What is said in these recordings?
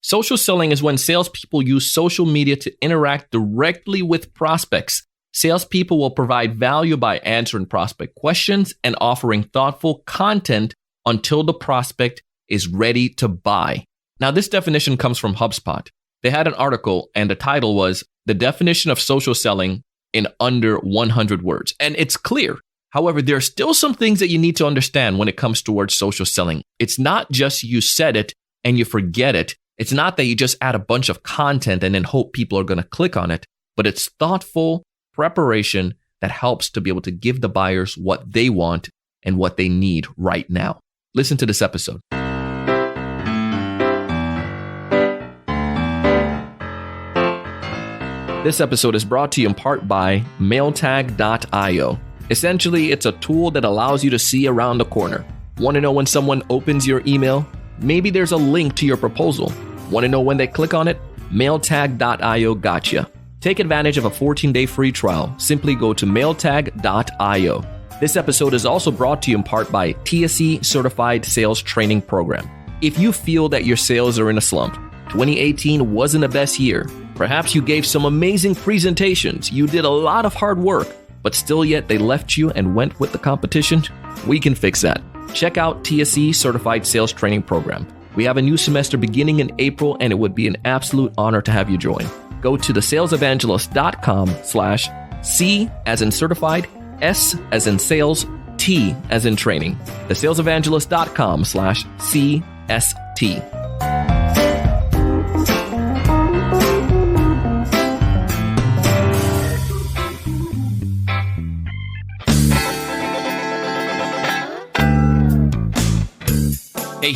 Social selling is when salespeople use social media to interact directly with prospects. Salespeople will provide value by answering prospect questions and offering thoughtful content until the prospect is ready to buy. Now, this definition comes from HubSpot. They had an article and the title was The Definition of Social Selling in Under 100 Words. And it's clear. However, there are still some things that you need to understand when it comes towards social selling. It's not just you said it and you forget it. It's not that you just add a bunch of content and then hope people are going to click on it, but it's thoughtful preparation that helps to be able to give the buyers what they want and what they need right now. Listen to this episode. This episode is brought to you in part by mailtag.io. Essentially, it's a tool that allows you to see around the corner. Want to know when someone opens your email? Maybe there's a link to your proposal. Want to know when they click on it? Mailtag.io gotcha. Take advantage of a 14-day free trial. Simply go to mailtag.io. This episode is also brought to you in part by TSE Certified Sales Training Program. If you feel that your sales are in a slump, 2018 wasn't the best year. Perhaps you gave some amazing presentations. You did a lot of hard work, but still yet they left you and went with the competition. We can fix that. Check out TSE Certified Sales Training Program. We have a new semester beginning in April, and it would be an absolute honor to have you join. Go to thesalesevangelist.com/C as in certified, S as in sales, T as in training. Thesalesevangelist.com/CST.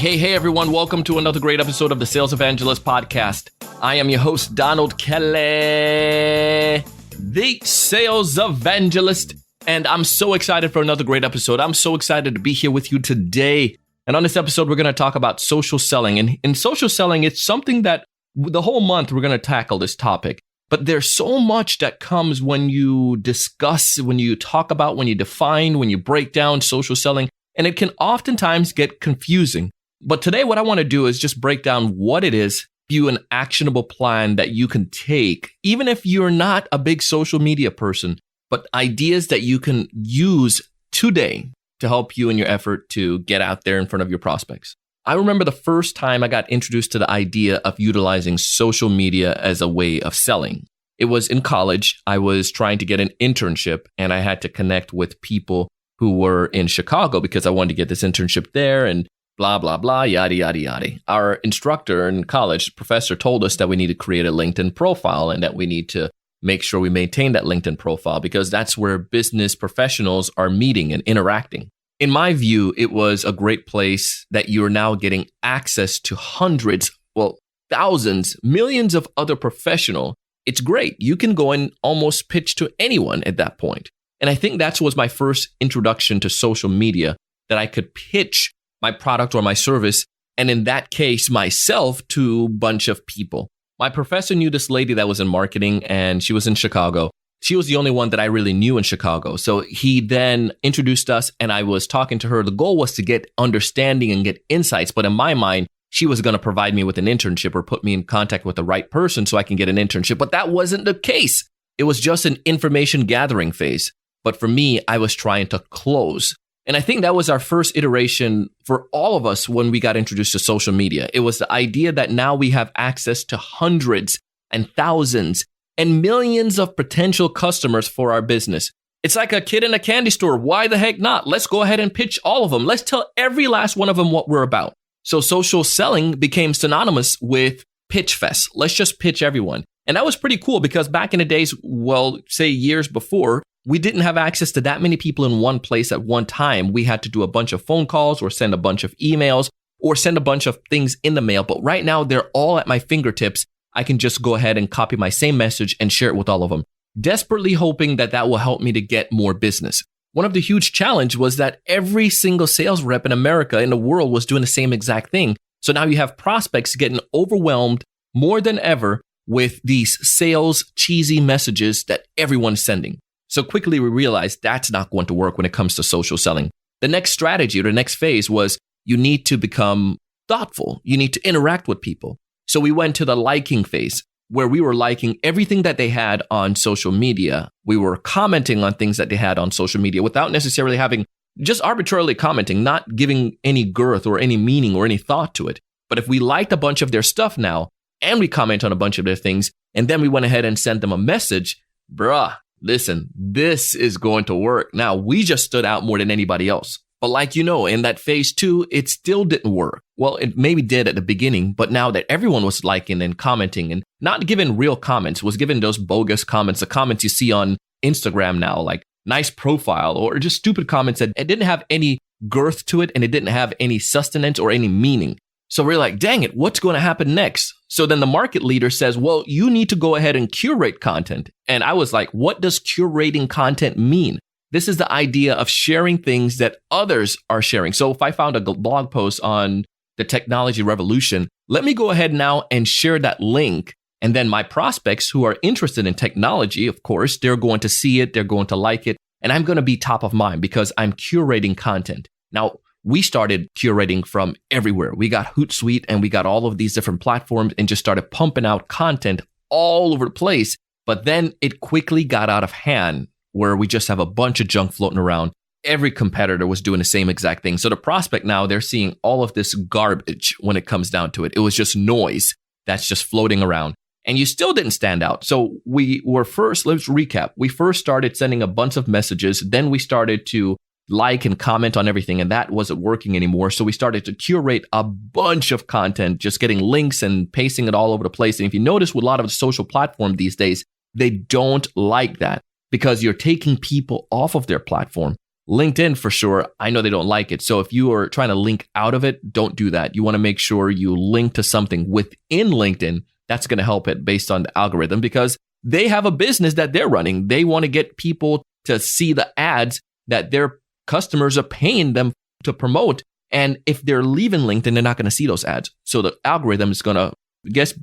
Hey, everyone. Welcome to another great episode of the Sales Evangelist podcast. I am your host, Donald Kelly, the Sales Evangelist, and I'm so excited for another great episode. I'm so excited to be here with you today. And on this episode, we're going to talk about social selling. And in social selling, it's something that the whole month we're going to tackle this topic. But there's so much that comes when you discuss, when you talk about, when you define, when you break down social selling. And it can oftentimes get confusing. But today, what I want to do is just break down what it is, give you an actionable plan that you can take, even if you're not a big social media person, but ideas that you can use today to help you in your effort to get out there in front of your prospects. I remember the first time I got introduced to the idea of utilizing social media as a way of selling. It was in college. I was trying to get an internship, and I had to connect with people who were in Chicago because I wanted to get this internship there and blah, blah, blah, yada, yada, yada. Our instructor in college, professor, told us that we need to create a LinkedIn profile and that we need to make sure we maintain that LinkedIn profile because that's where business professionals are meeting and interacting. In my view, it was a great place that you are now getting access to hundreds, well, thousands, millions of other professionals. It's great. You can go and almost pitch to anyone at that point. And I think that was my first introduction to social media, that I could pitch my product or my service, and in that case, myself to a bunch of people. My professor knew this lady that was in marketing, and she was in Chicago. She was the only one that I really knew in Chicago. So he then introduced us, and I was talking to her. The goal was to get understanding and get insights, but in my mind, she was going to provide me with an internship or put me in contact with the right person so I can get an internship. But that wasn't the case. It was just an information gathering phase. But for me, I was trying to close. And I think that was our first iteration for all of us when we got introduced to social media. It was the idea that now we have access to hundreds and thousands and millions of potential customers for our business. It's like a kid in a candy store. Why the heck not? Let's go ahead and pitch all of them. Let's tell every last one of them what we're about. So social selling became synonymous with pitch fest. Let's just pitch everyone. And that was pretty cool because back in the days, well, say years before, we didn't have access to that many people in one place at one time. We had to do a bunch of phone calls or send a bunch of emails or send a bunch of things in the mail. But right now, they're all at my fingertips. I can just go ahead and copy my same message and share it with all of them, desperately hoping that that will help me to get more business. One of the huge challenge was that every single sales rep in America, in the world, was doing the same exact thing. So now you have prospects getting overwhelmed more than ever with these sales cheesy messages that everyone's sending. So quickly we realized that's not going to work when it comes to social selling. The next strategy or the next phase was you need to become thoughtful. You need to interact with people. So we went to the liking phase where we were liking everything that they had on social media. We were commenting on things that they had on social media without necessarily having, just arbitrarily commenting, not giving any girth or any meaning or any thought to it. But if we liked a bunch of their stuff now and we comment on a bunch of their things, and then we went ahead and sent them a message, bruh, listen, this is going to work. Now, we just stood out more than anybody else. But like you know, in that phase 2, it still didn't work. Well, it maybe did at the beginning, but now that everyone was liking and commenting and not giving real comments, was giving those bogus comments, the comments you see on Instagram now, like nice profile, or just stupid comments that it didn't have any girth to it and it didn't have any sustenance or any meaning. So we're like, dang it, what's going to happen next? So then the market leader says, well, you need to go ahead and curate content. And I was like, what does curating content mean? This is the idea of sharing things that others are sharing. So if I found a blog post on the technology revolution, let me go ahead now and share that link. And then my prospects who are interested in technology, of course, they're going to see it, they're going to like it, and I'm going to be top of mind because I'm curating content. Now, we started curating from everywhere. We got Hootsuite and we got all of these different platforms and just started pumping out content all over the place. But then it quickly got out of hand where we just have a bunch of junk floating around. Every competitor was doing the same exact thing. So the prospect now, they're seeing all of this garbage when it comes down to it. It was just noise that's just floating around. And you still didn't stand out. So we were first, let's recap. We first started sending a bunch of messages. Then we started to like and comment on everything. And that wasn't working anymore. So we started to curate a bunch of content, just getting links and pasting it all over the place. And if you notice with a lot of the social platform these days, they don't like that because you're taking people off of their platform. LinkedIn, for sure, I know they don't like it. So if you are trying to link out of it, don't do that. You want to make sure you link to something within LinkedIn. That's going to help it based on the algorithm because they have a business that they're running. They want to get people to see the ads that their customers are paying them to promote. And if they're leaving LinkedIn, they're not going to see those ads. So the algorithm is going to,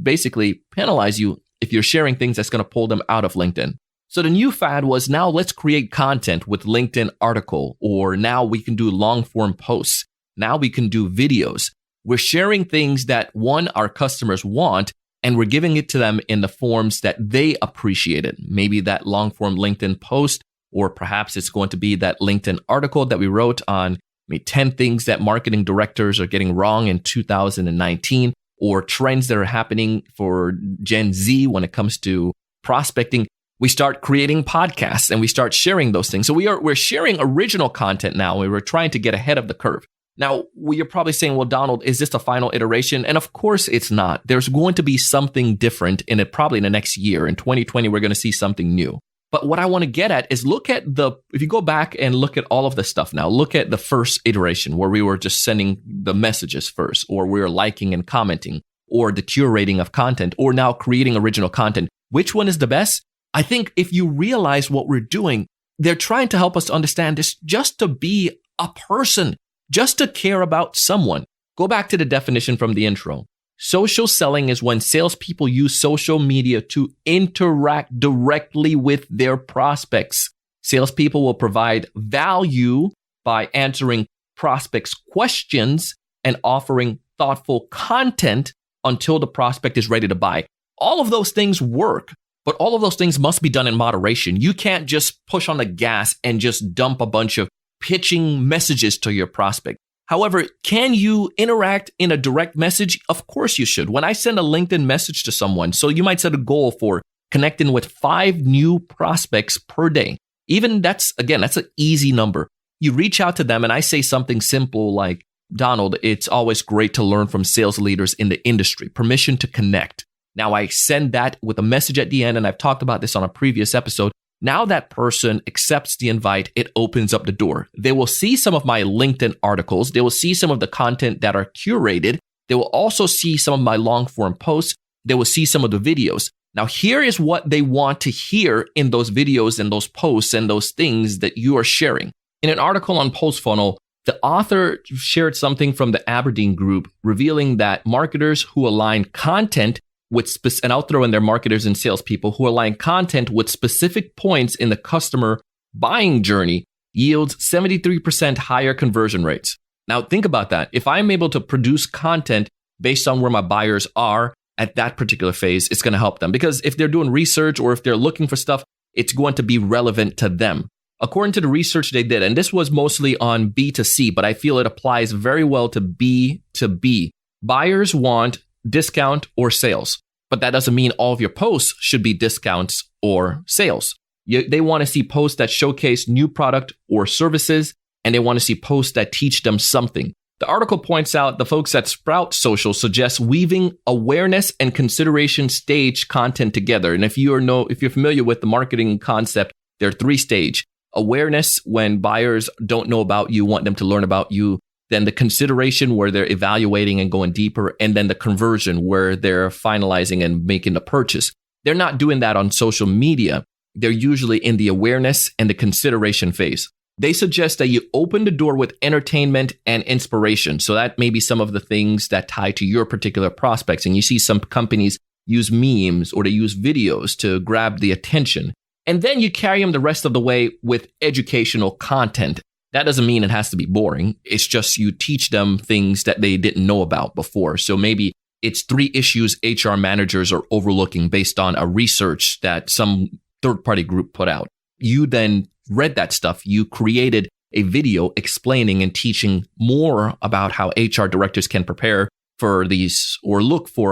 basically penalize you if you're sharing things that's going to pull them out of LinkedIn. So the new fad was now let's create content with LinkedIn article, or now we can do long form posts. Now we can do videos. We're sharing things that our customers want, and we're giving it to them in the forms that they appreciate it. Maybe that long form LinkedIn post, or perhaps it's going to be that LinkedIn article that we wrote on 10 things that marketing directors are getting wrong in 2019, or trends that are happening for Gen Z when it comes to prospecting. We start creating podcasts and we start sharing those things. So we're sharing original content now. We're trying to get ahead of the curve. Now, you're probably saying, well, Donald, is this the final iteration? And of course it's not. There's going to be something different in it probably in the next year. In 2020, we're going to see something new. But what I want to get at is if you go back and look at all of the stuff now, look at the first iteration where we were just sending the messages first, or we were liking and commenting, or the curating of content, or now creating original content. Which one is the best? I think if you realize what we're doing, they're trying to help us understand this just to be a person, just to care about someone. Go back to the definition from the intro. Social selling is when salespeople use social media to interact directly with their prospects. Salespeople will provide value by answering prospects' questions and offering thoughtful content until the prospect is ready to buy. All of those things work, but all of those things must be done in moderation. You can't just push on the gas and just dump a bunch of pitching messages to your prospect. However, can you interact in a direct message? Of course you should. When I send a LinkedIn message to someone, so you might set a goal for connecting with 5 new prospects per day. Even that's an easy number. You reach out to them and I say something simple like, Donald, it's always great to learn from sales leaders in the industry. Permission to connect. Now I send that with a message at the end, and I've talked about this on a previous episode. Now that person accepts the invite, it opens up the door. They will see some of my LinkedIn articles. They will see some of the content that are curated. They will also see some of my long form posts. They will see some of the videos. Now, here is what they want to hear in those videos and those posts and those things that you are sharing. In an article on PostFunnel, the author shared something from the Aberdeen group revealing that marketers who align content and I'll throw in their marketers and salespeople who align content with specific points in the customer buying journey yields 73% higher conversion rates. Now, think about that. If I'm able to produce content based on where my buyers are at that particular phase, it's going to help them. Because if they're doing research or if they're looking for stuff, it's going to be relevant to them. According to the research they did, and this was mostly on B2C, but I feel it applies very well to B2B. Buyers want discount or sales, but that doesn't mean all of your posts should be discounts or sales. They want to see posts that showcase new product or services, and they want to see posts that teach them something. The article points out the folks at Sprout Social suggest weaving awareness and consideration stage content together. And if you're familiar with the marketing concept, there are 3 stages. Awareness, when buyers don't know about you, want them to learn about you. Then the consideration, where they're evaluating and going deeper. And then the conversion, where they're finalizing and making the purchase. They're not doing that on social media. They're usually in the awareness and the consideration phase. They suggest that you open the door with entertainment and inspiration. So that may be some of the things that tie to your particular prospects. And you see some companies use memes or they use videos to grab the attention. And then you carry them the rest of the way with educational content. That doesn't mean it has to be boring. It's just you teach them things that they didn't know about before. So maybe it's 3 issues HR managers are overlooking based on a research that some third-party group put out. You then read that stuff. You created a video explaining and teaching more about how HR directors can prepare for these or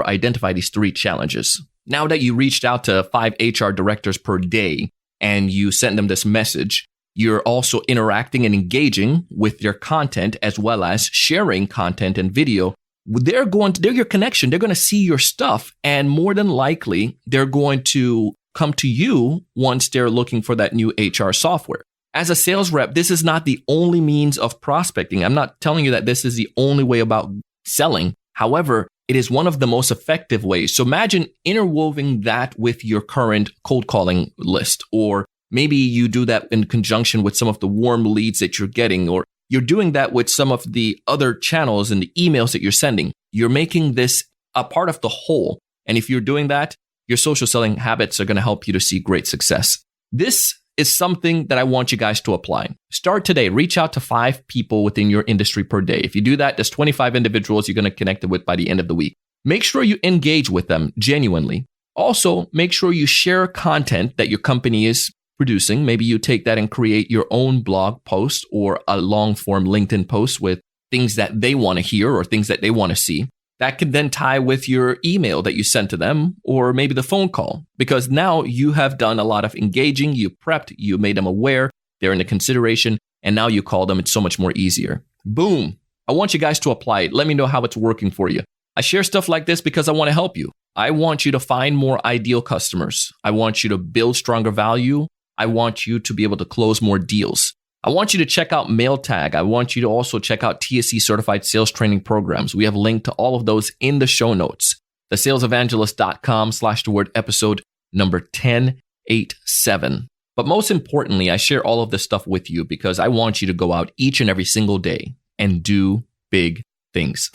identify these 3 challenges. Now that you reached out to 5 HR directors per day and you sent them this message, you're also interacting and engaging with their content as well as sharing content and video. They're your connection. They're going to see your stuff, and more than likely, they're going to come to you once they're looking for that new HR software. As a sales rep, this is not the only means of prospecting. I'm not telling you that this is the only way about selling. However, it is one of the most effective ways. So imagine interwoven that with your current cold calling list, or maybe you do that in conjunction with some of the warm leads that you're getting, or you're doing that with some of the other channels and the emails that you're sending. You're making this a part of the whole. And if you're doing that, your social selling habits are going to help you to see great success. This is something that I want you guys to apply. Start today. Reach out to 5 people within your industry per day. If you do that, there's 25 individuals you're going to connect with by the end of the week. Make sure you engage with them genuinely. Also, make sure you share content that your company is producing. Maybe you take that and create your own blog post or a long form LinkedIn post with things that they want to hear or things that they want to see. That could then tie with your email that you sent to them, or maybe the phone call, because now you have done a lot of engaging, you prepped, you made them aware, they're in the consideration, and now you call them. It's so much more easier. Boom. I want you guys to apply it. Let me know how it's working for you. I share stuff like this because I want to help you. I want you to find more ideal customers. I want you to build stronger value. I want you to be able to close more deals. I want you to check out MailTag. I want you to also check out TSE certified sales training programs. We have linked to all of those in the show notes. thesalesevangelist.com/the-word episode number 1087. But most importantly, I share all of this stuff with you because I want you to go out each and every single day and do big things.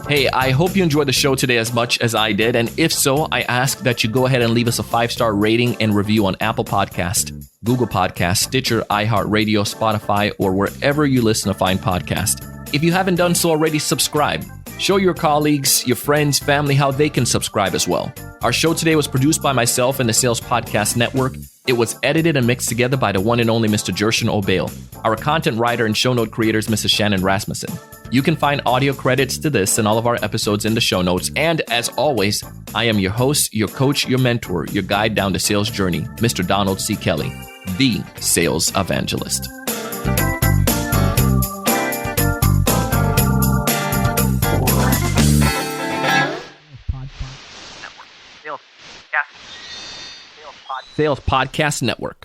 Hey, I hope you enjoyed the show today as much as I did. And if so, I ask that you go ahead and leave us a 5-star rating and review on Apple Podcast, Google Podcast, Stitcher, iHeartRadio, Spotify, or wherever you listen to fine podcasts. If you haven't done so already, subscribe. Show your colleagues, your friends, family how they can subscribe as well. Our show today was produced by myself and the Sales Podcast Network. It was edited and mixed together by the one and only Mr. Jershan O'Bale. Our content writer and show note creator is Mrs. Shannon Rasmussen. You can find audio credits to this and all of our episodes in the show notes. And as always, I am your host, your coach, your mentor, your guide down the sales journey, Mr. Donald C. Kelly, the Sales Evangelist. Sales Podcast Network.